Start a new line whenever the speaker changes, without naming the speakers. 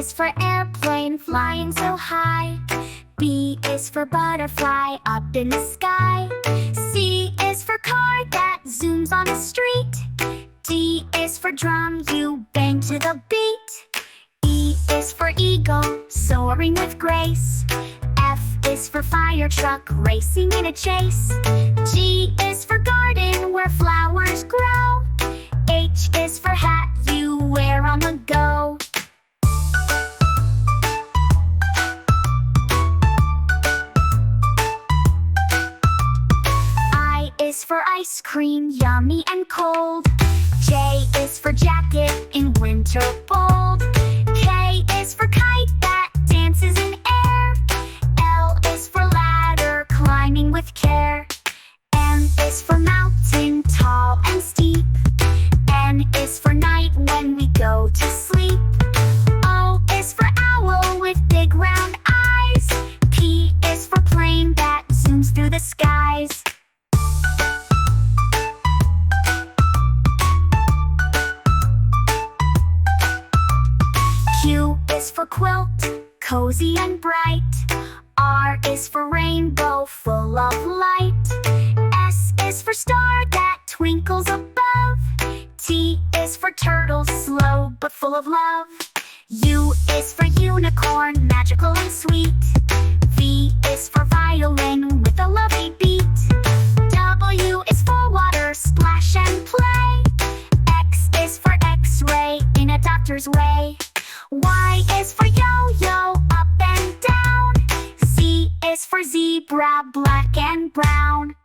is for airplane flying so high. B is for butterfly up in the sky. C is for car that zooms on the street. D is for drum you bang to the beat. E is for eagle soaring with grace. F is for fire truck racing in a chase. G is for garden where flowers grow. H is for hat you wear on the go. I is for ice cream, yummy and cold. J is for jacket in winter bold. K is for kite that dances in air. L is for ladder climbing with care. M is for mountain tall and steep. N is for night when we go to sleep. O is for owl with big round eyes. P is for plane that zooms through the skies. Q is for quilt, cozy and bright. R is for rainbow, full of light. S is for star that twinkles above. T is for turtle, slow but full of love. U is for unicorn, magical and sweet. V is for violin with a lovely beat. W is for water, splash and play. X is for x-ray, in a doctor's way. Y is for yo-yo, up and down. Z is for zebra, black and brown.